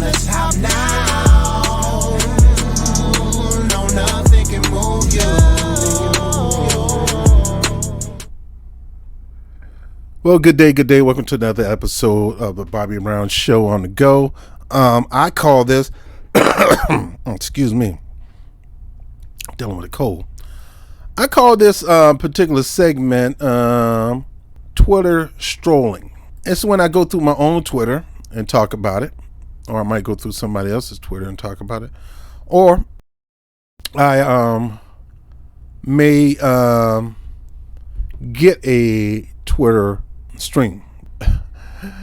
the top now. No, nothing can move you. Well, good day, good day. Welcome to another episode of the Bobby Brown Show on the Go. I call this, excuse me, dealing with a cold. I call this particular segment Twitter strolling. It's when I go through my own Twitter and talk about it, or I might go through somebody else's Twitter and talk about it, or I may get a Twitter stream.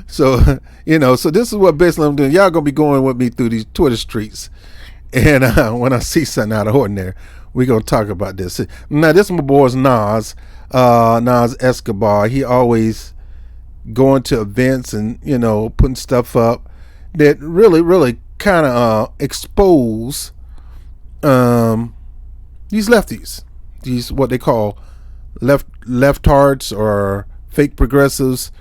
So, so this is what basically I'm doing. Y'all gonna be going with me through these Twitter streets, and when I see something out of ordinary, we gonna talk about this. Now, this my boy's Nas Escobar. He always going to events and putting stuff up that really kind of expose these lefties, these what they call leftards or fake progressives,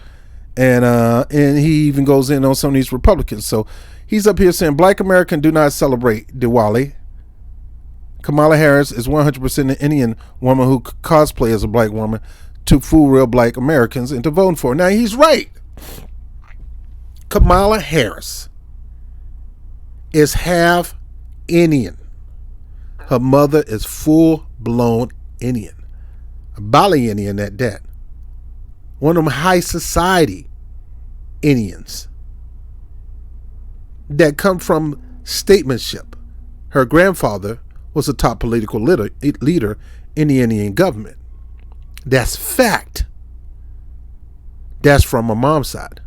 and he even goes in on some of these Republicans. So he's up here saying Black Americans do not celebrate Diwali. Kamala Harris is 100% an Indian woman who cosplay as a black woman to fool real Black Americans into voting for her. Now, he's right. Kamala Harris is half Indian. Her mother is full-blown Indian. A Bali Indian at that. One of them high society Indians that come from statesmanship. Her grandfather was a top political leader in the Indian government. That's fact. That's from my mom's side.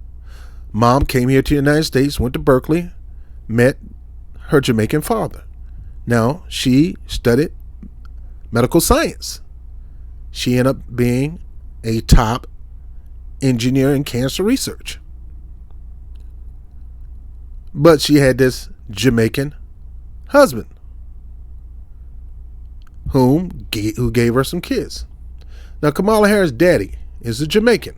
Mom came here to the United States, went to Berkeley, met her Jamaican father. Now, she studied medical science. She ended up being a top engineer in cancer research. But she had this Jamaican husband who gave her some kids. Now, Kamala Harris' daddy is a Jamaican.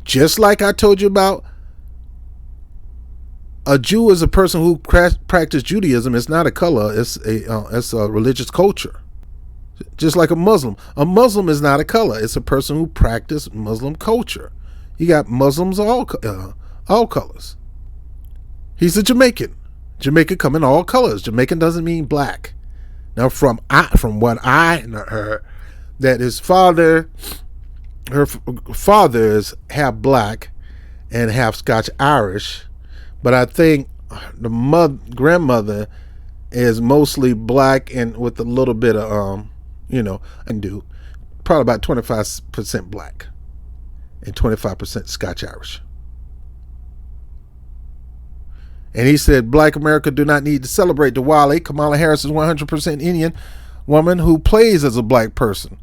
Just like I told you about, a Jew is a person who practices Judaism. It's not a color. It's a religious culture. Just like a Muslim. A Muslim is not a color. It's a person who practices Muslim culture. You got Muslims all colors. He's a Jamaican. Jamaican come in all colors. Jamaican doesn't mean black. Now, from what I heard, that her father is half black and half Scotch Irish, but I think the grandmother is mostly black and with a little bit of probably about 25% black and 25% Scotch Irish. And he said, Black America do not need to celebrate Diwali. Kamala Harris is 100% Indian woman who plays as a black person.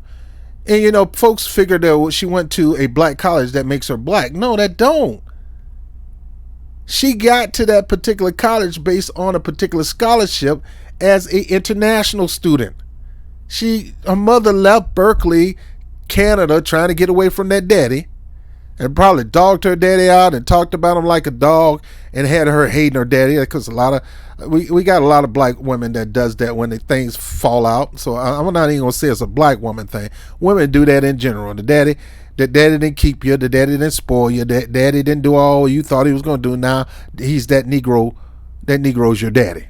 And, folks figured that she went to a black college that makes her black. No, that don't. She got to that particular college based on a particular scholarship as an international student. Her mother left Berkeley, Canada, trying to get away from that daddy, and probably dogged her daddy out and talked about him like a dog and had her hating her daddy, because we got a lot of black women that does that when things fall out. So I'm not even gonna say it's a black woman thing. Women do that in general. The daddy didn't keep you. The daddy didn't spoil you. The daddy didn't do all you thought he was gonna do. Now he's that Negro. That Negro's your daddy,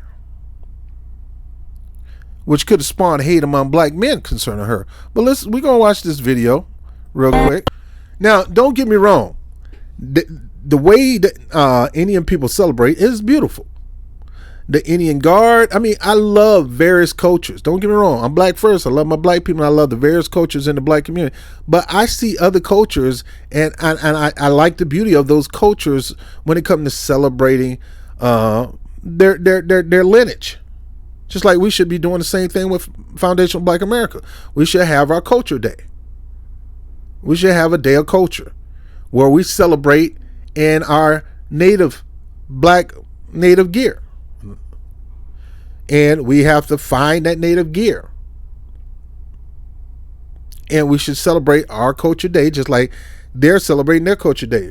which could have spawned hate among black men concerning her. But we're gonna watch this video real quick. Now, don't get me wrong. The way that Indian people celebrate is beautiful. The Indian Guard. I mean, I love various cultures. Don't get me wrong. I'm black first. I love my black people. I love the various cultures in the black community. But I see other cultures, and I like the beauty of those cultures when it comes to celebrating their lineage. Just like we should be doing the same thing with Foundational Black America. We should have our culture day. We should have a day of culture where we celebrate in our native gear. And we have to find that native gear. And we should celebrate our culture day just like they're celebrating their culture day.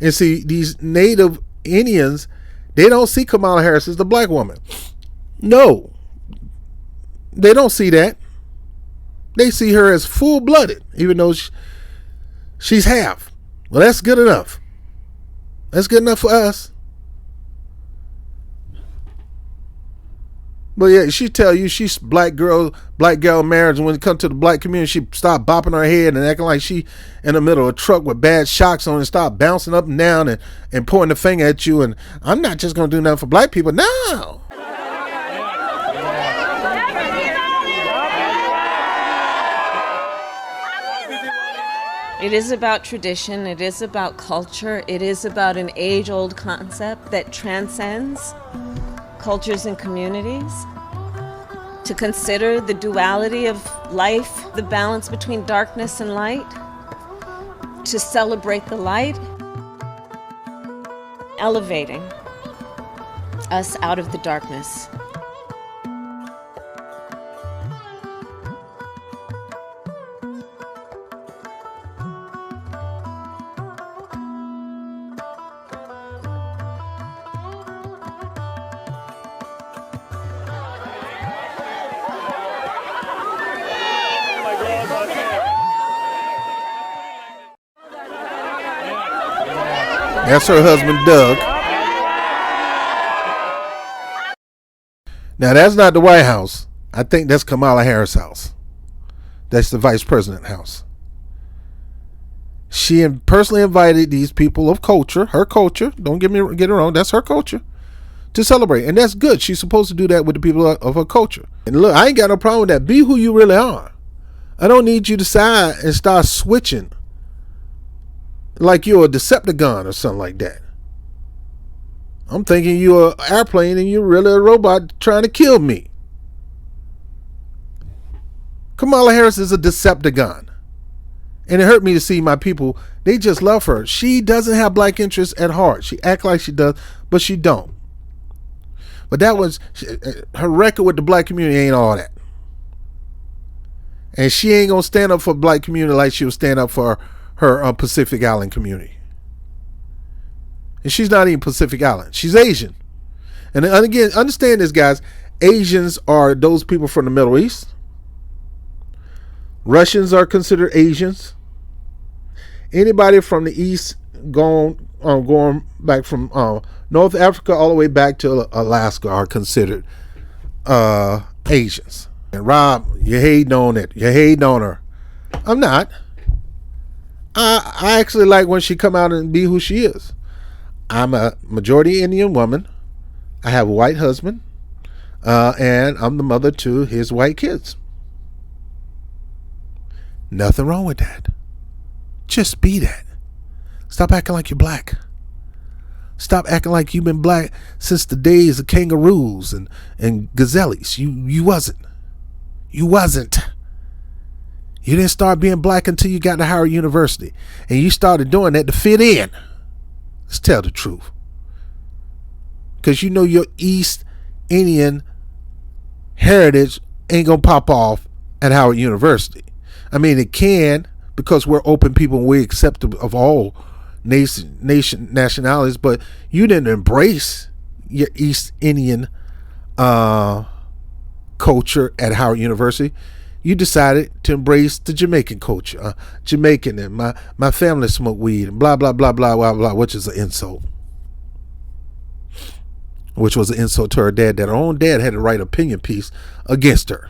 And see, these native Indians, they don't see Kamala Harris as the black woman. No, they don't see that. They see her as full-blooded, even though she's half. Well, that's good enough. That's good enough for us. But yeah, she tell you she's black girl marriage, and when it comes to the black community, she start bopping her head and acting like she in the middle of a truck with bad shocks on and start bouncing up and down and pointing the finger at you. And I'm not just gonna do nothing for black people. No. It is about tradition, it is about culture, it is about an age-old concept that transcends cultures and communities. To consider the duality of life, the balance between darkness and light, to celebrate the light, elevating us out of the darkness. That's her husband, Doug. Now, that's not the White House. I think that's Kamala Harris' house. That's the vice president house. She personally invited these people of culture, her culture, don't get it wrong, that's her culture, to celebrate. And that's good. She's supposed to do that with the people of her culture. And look, I ain't got no problem with that. Be who you really are. I don't need you to decide and start switching like you're a Deceptacon or something like that. I'm thinking you're an airplane and you're really a robot trying to kill me. Kamala Harris is a Deceptacon. And it hurt me to see my people, they just love her. She doesn't have black interests at heart. She act like she does, but she don't. But that was, her record with the black community ain't all that. And she ain't going to stand up for the black community like she would stand up for her Pacific Island community. And she's not even Pacific Island. She's Asian. And again, understand this, guys. Asians are those people from the Middle East. Russians are considered Asians. Anybody from the East going back from North Africa all the way back to Alaska are considered Asians. And Rob, you're hating on it. You're hating on her. I'm not. I actually like when she come out and be who she is. I'm a majority Indian woman. I have a white husband. And I'm the mother to his white kids. Nothing wrong with that. Just be that. Stop acting like you're black. Stop acting like you've been black since the days of kangaroos and gazelles. You wasn't. You wasn't. You didn't start being black until you got to Howard University. And you started doing that to fit in. Let's tell the truth. Because you know your East Indian heritage ain't going to pop off at Howard University. I mean, it can, because we're open people and we're accepting of all nationalities, but you didn't embrace your East Indian culture at Howard University. You decided to embrace the Jamaican culture. Jamaican, and my family smoke weed, and blah, blah, blah, blah, blah, blah, which is an insult. Which was an insult to her dad, that her own dad had to write an opinion piece against her.